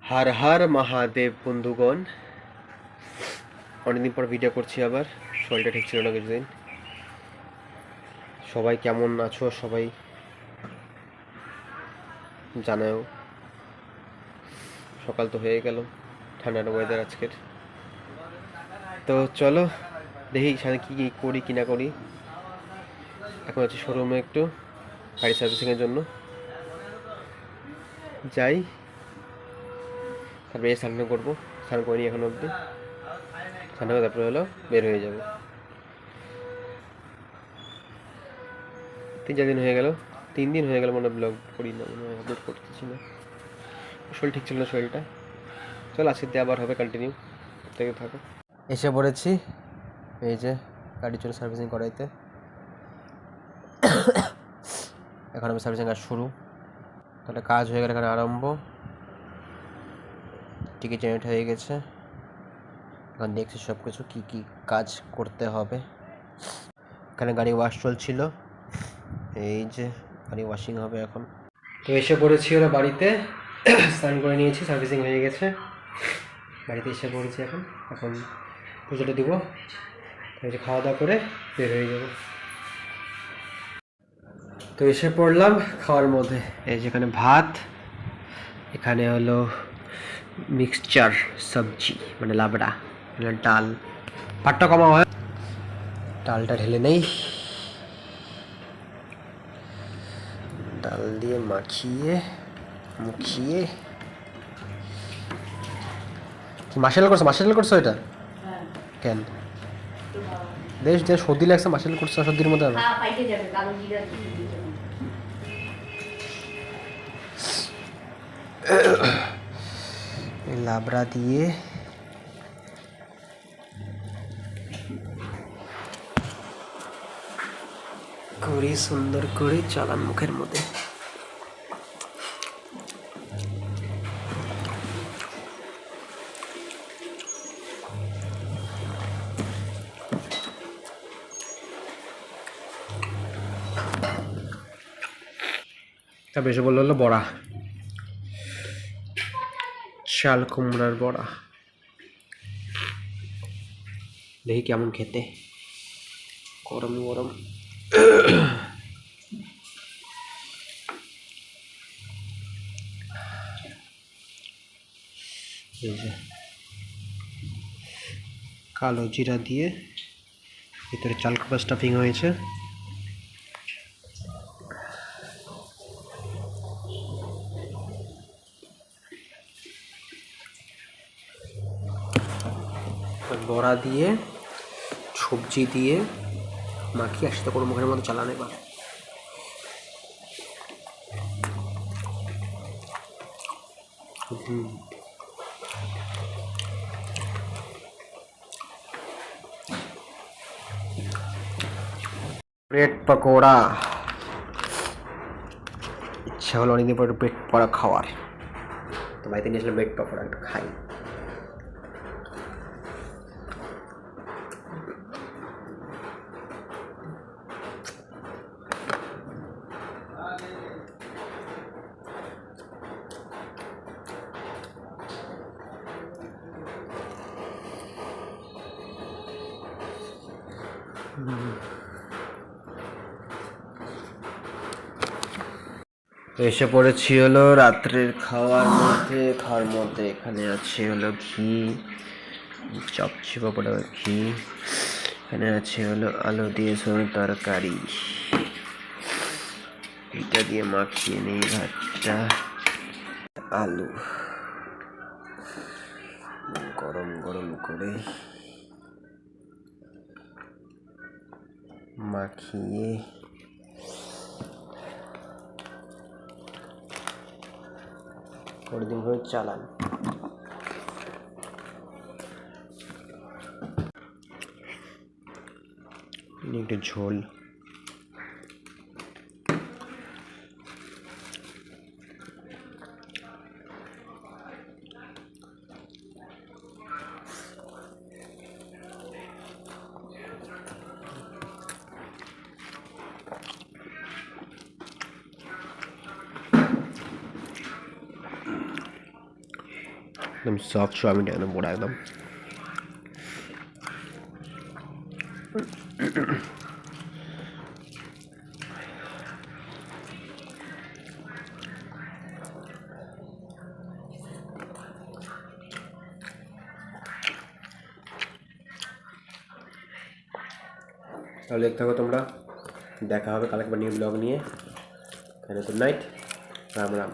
হর হর মহাদেব বন্ধুগণ, অনেকদিন পর ভিডিও করছি। আবার শরীরটা ঠিক ছিল না কিছুদিন। সবাই কেমন আছো? সবাই জানাও। সকাল তো হয়ে গেল, ঠান্ডার ওয়েদার আজকের। তো চলো দেখি সাথে কী কী করি কি না করি। এখন হচ্ছে শোরুমে একটু গাড়ি সার্ভিসিংয়ের জন্য যাই, তারপরে স্নান করবো। স্নান করিনি এখন অবধি, স্নান করে তারপরে হলো বের হয়ে যাবো। 3-4 দিন হয়ে গেল, 3 দিন হয়ে গেল মনে ব্লগ করি না, মনে হয় আপলোড করতেছি না। শরীর ঠিক ছিল না শরীরটা। চল আজকে দিয়ে আবার হবে, কন্টিনিউ থেকে থাকো। এসে পড়েছি এই যে গাড়ি চলে সার্ভিসিং করাইতে। এখন আমি সার্ভিসিং কাজ শুরু, তাহলে কাজ হয়ে গেলে এখানে আরম্ভ। টিকিট জেনারেট হয়ে গেছে, এখন দেখছি সব কিছু কী কী কাজ করতে হবে। এখানে গাড়ি ওয়াশ চলছিল, এই যে গাড়ি ওয়াশিং হবে এখন। তো এসে পড়েছি ওরা বাড়িতে, স্নান করে নিয়েছি, সার্ভিসিং হয়ে গেছে। বাড়িতে এসে পড়েছি এখন এখন পুজোটা দিব, তারপরে খাওয়া দাওয়া করে বের হয়ে যাব। তো এসে পড়লাম খাওয়ার মধ্যে। এই যেখানে ভাত, এখানে হলো মিক্সচার সবজি মানে লাবড়া, এখানে ডাল। ভাতটা কমা হয়, ডালটা ঢেলে নেই, ডাল দিয়ে মাখিয়ে মুখিয়ে। মাসাল করছো এটা কেন? দেশ যে সর্দি লাগছে, মাসাল করছো সর্দির মধ্যে আবার। লাবড়া দিয়ে করে সুন্দর করে চালান মুখের মধ্যে। তারপরে এসে বললো হলো বড়া, চাল কুমড়ার বড়া। দেখি কেমন খেতে, গরম গরম। এই যে কালো জিরা দিয়ে ভিতরে চাল কুমড়া স্টাফিং হয়েছে। বড়া দিয়ে সবজি দিয়ে মাখিয়ে একসাথে করে মুখের মধ্যে চালানো। এবার ব্রেড পকোড়া, ইচ্ছা হলো অনেকদিন পর ব্রেড পকোড়া খাওয়ার, তো বাড়িতে নিয়ে আসলে ব্রেড পকোড়া একটু খাই। এসে পড়েছি হলো রাত্রের খাওয়ার মধ্যে। এখানে আছে হলো ঘি, চপচি পাপড়া ঘি। এখানে আছে হলো আলু দিয়ে সরু তরকারি, এটা দিয়ে মাখিয়ে নেই ভাতটা। আলু গরম গরম করে মাখিয়ে দিন করে চালান। একটু ঝোল, একদম সফট চাউমিনটা একদম বড়া একদম। তাহলে দেখতে থাকো তোমরা, দেখা হবে কালকে নিউ ব্লগ নিয়ে। Good night, Ram Ram.